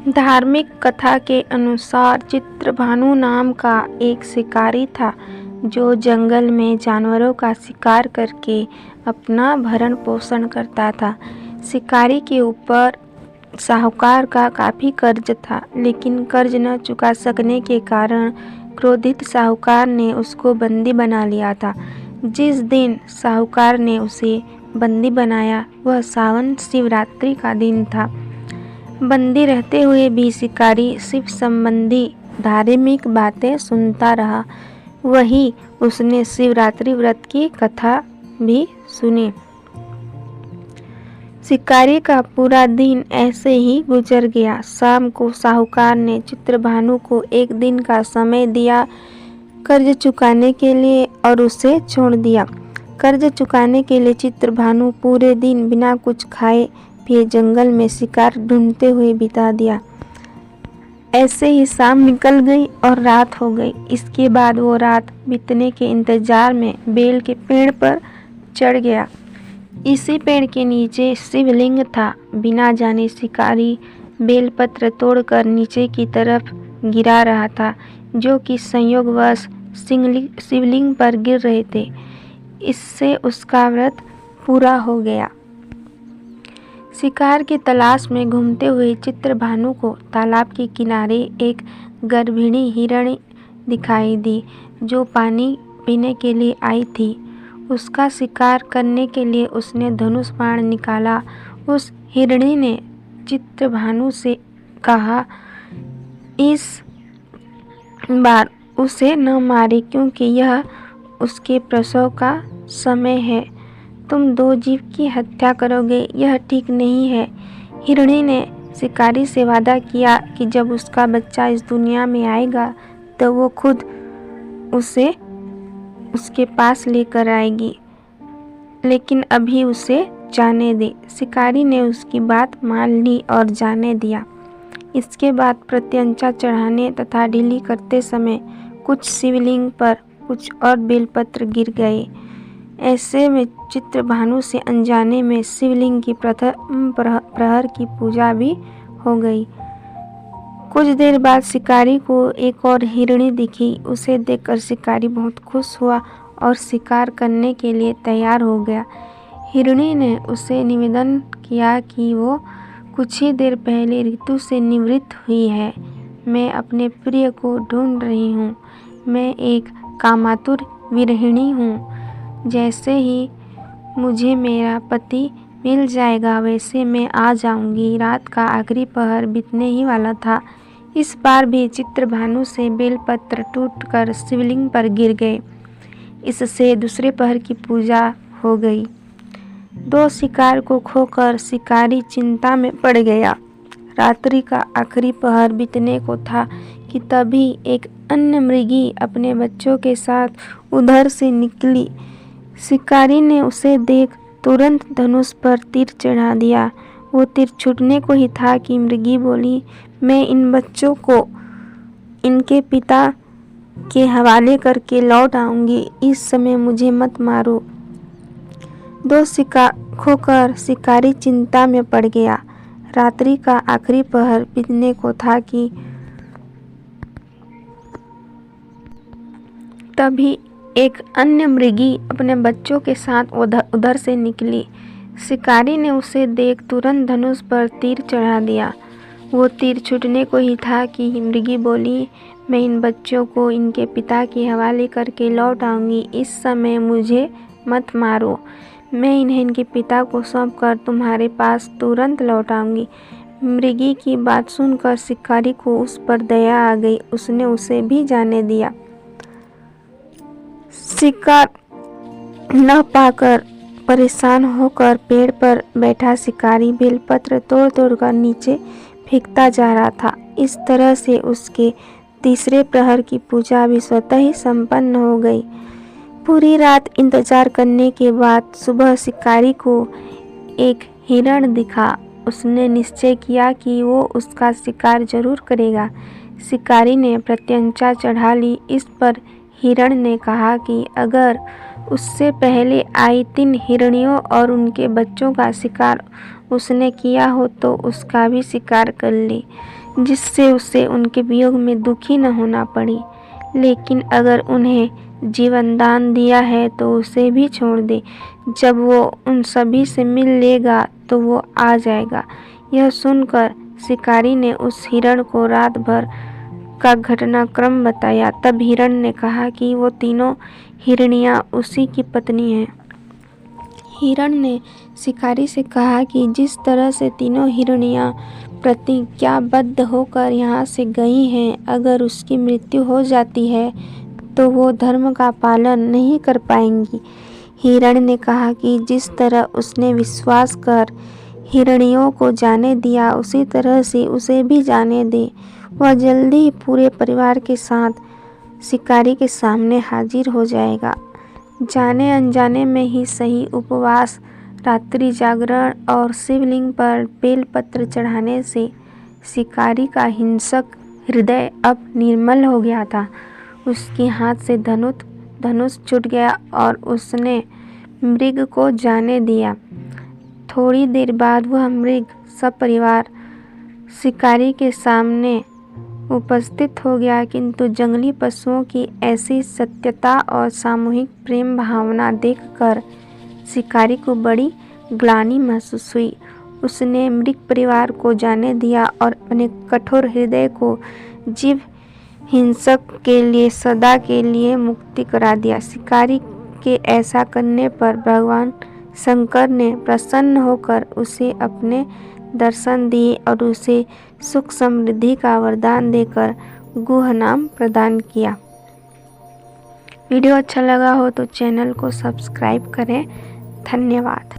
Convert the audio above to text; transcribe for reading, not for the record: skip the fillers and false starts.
धार्मिक कथा के अनुसार चित्रभानु नाम का एक शिकारी था जो जंगल में जानवरों का शिकार करके अपना भरण पोषण करता था। शिकारी के ऊपर साहूकार का काफ़ी कर्ज था, लेकिन कर्ज न चुका सकने के कारण क्रोधित साहूकार ने उसको बंदी बना लिया था। जिस दिन साहूकार ने उसे बंदी बनाया वह सावन शिवरात्रि का दिन था। बंदी रहते हुए भी शिकारी शिव संबंधी धार्मिक बातें सुनता रहा। वही उसने शिवरात्रि व्रत की कथा भी सुनी। शिकारी का पूरा दिन ऐसे ही गुजर गया। शाम को साहूकार ने चित्रभानु को एक दिन का समय दिया कर्ज चुकाने के लिए और उसे छोड़ दिया। कर्ज चुकाने के लिए चित्रभानु पूरे दिन बिना कुछ खाए पिए जंगल में शिकार ढूंढते हुए बिता दिया। ऐसे ही शाम निकल गई और रात हो गई। इसके बाद वो रात बीतने के इंतजार में बेल के पेड़ पर चढ़ गया। इसी पेड़ के नीचे शिवलिंग था। बिना जाने शिकारी बेलपत्र तोड़कर नीचे की तरफ गिरा रहा था, जो कि संयोगवश शिवलिंग पर गिर रहे थे। इससे उसका व्रत पूरा हो गया। शिकार की तलाश में घूमते हुए चित्रभानु को तालाब के किनारे एक गर्भिणी हिरण दिखाई दी, जो पानी पीने के लिए आई थी। उसका शिकार करने के लिए उसने धनुष बाण निकाला। उस हिरणी ने चित्रभानु से कहा, इस बार उसे न मारे क्योंकि यह उसके प्रसव का समय है। तुम दो जीव की हत्या करोगे, यह ठीक नहीं है। हिरणी ने शिकारी से वादा किया कि जब उसका बच्चा इस दुनिया में आएगा तो वो खुद उसे उसके पास लेकर आएगी, लेकिन अभी उसे जाने दे। शिकारी ने उसकी बात मान ली और जाने दिया। इसके बाद प्रत्यंचा चढ़ाने तथा ढीली करते समय कुछ शिवलिंग पर कुछ और बेलपत्र गिर गए। ऐसे में चित्रभानु से अनजाने में शिवलिंग की प्रथम प्रहर की पूजा भी हो गई। कुछ देर बाद शिकारी को एक और हिरणी दिखी। उसे देखकर शिकारी बहुत खुश हुआ और शिकार करने के लिए तैयार हो गया। हिरणी ने उसे निवेदन किया कि वो कुछ ही देर पहले ऋतु से निवृत्त हुई है। मैं अपने प्रिय को ढूंढ रही हूँ। मैं एक कामातुर विरहिणी हूँ। जैसे ही मुझे मेरा पति मिल जाएगा वैसे मैं आ जाऊंगी। रात का आखिरी पहर बीतने ही वाला था। इस बार भी चित्रभानु से बेलपत्र टूटकर शिवलिंग पर गिर गए। इससे दूसरे पहर की पूजा हो गई। दो शिकार को खोकर शिकारी चिंता में पड़ गया। रात्रि का आखिरी पहर बीतने को था कि तभी एक अन्य मृगी अपने बच्चों के साथ उधर से निकली। शिकारी ने उसे देख तुरंत धनुष पर तीर चढ़ा दिया। वो तीर छूटने को ही था कि मृगी बोली, मैं इन बच्चों को इनके पिता के हवाले करके लौट आऊंगी। इस समय मुझे मत मारो। दो शिकार खोकर शिकारी चिंता में पड़ गया। रात्रि का आखिरी पहर बीतने को था कि तभी एक अन्य मृगी अपने बच्चों के साथ उधर से निकली। शिकारी ने उसे देख तुरंत धनुष पर तीर चढ़ा दिया। वो तीर छूटने को ही था कि मृगी बोली, मैं इन बच्चों को इनके पिता के हवाले करके लौट आऊंगी। इस समय मुझे मत मारो। मैं इन्हें इनके पिता को सौंप कर तुम्हारे पास तुरंत लौट आऊंगी। मृगी की बात सुनकर शिकारी को उस पर दया आ गई। उसने उसे भी जाने दिया। शिकार न पाकर परेशान होकर पेड़ पर बैठा शिकारी बेलपत्र तोड़ तोड़ कर नीचे फेंकता जा रहा था। इस तरह से उसके तीसरे प्रहर की पूजा भी स्वतः ही संपन्न हो गई। पूरी रात इंतजार करने के बाद सुबह शिकारी को एक हिरण दिखा। उसने निश्चय किया कि वो उसका शिकार जरूर करेगा। शिकारी ने प्रत्यंचा चढ़ा ली। इस पर हिरण ने कहा कि अगर उससे पहले आई 3 हिरणियों और उनके बच्चों का शिकार उसने किया हो तो उसका भी शिकार कर ले। जिससे उसे उनके वियोग में दुखी न होना पड़े। लेकिन अगर उन्हें जीवन दान दिया है तो उसे भी छोड़ दे। जब वो उन सभी से मिल लेगा तो वो आ जाएगा। यह सुनकर शिकारी ने उस हिरण को रात भर का घटनाक्रम बताया। तब हिरण ने कहा कि वो तीनों हिरनियां उसी की पत्नी हैं। हिरण ने शिकारी से कहा कि जिस तरह से तीनों हिरनियां प्रतिज्ञाबद्ध होकर यहाँ से गई हैं, अगर उसकी मृत्यु हो जाती है तो वो धर्म का पालन नहीं कर पाएंगी। हिरण ने कहा कि जिस तरह उसने विश्वास कर हिरनियों को जाने दिया, उसी तरह से उसे भी जाने दे। वह जल्दी ही पूरे परिवार के साथ शिकारी के सामने हाजिर हो जाएगा। जाने अनजाने में ही सही, उपवास, रात्रि जागरण और शिवलिंग पर बेलपत्र चढ़ाने से शिकारी का हिंसक हृदय अब निर्मल हो गया था। उसके हाथ से धनुष छूट गया और उसने मृग को जाने दिया। थोड़ी देर बाद वह मृग सपरिवार शिकारी के सामने उपस्थित हो गया, किंतु जंगली पशुओं की ऐसी सत्यता और सामूहिक प्रेम भावना देखकर शिकारी को बड़ी ग्लानि महसूस हुई। उसने मृग परिवार को जाने दिया और अपने कठोर हृदय को जीव हिंसक के लिए सदा के लिए मुक्ति करा दिया। शिकारी के ऐसा करने पर भगवान शंकर ने प्रसन्न होकर उसे अपने दर्शन दिए और उसे सुख समृद्धि का वरदान देकर गुह नाम प्रदान किया। वीडियो अच्छा लगा हो तो चैनल को सब्सक्राइब करें। धन्यवाद।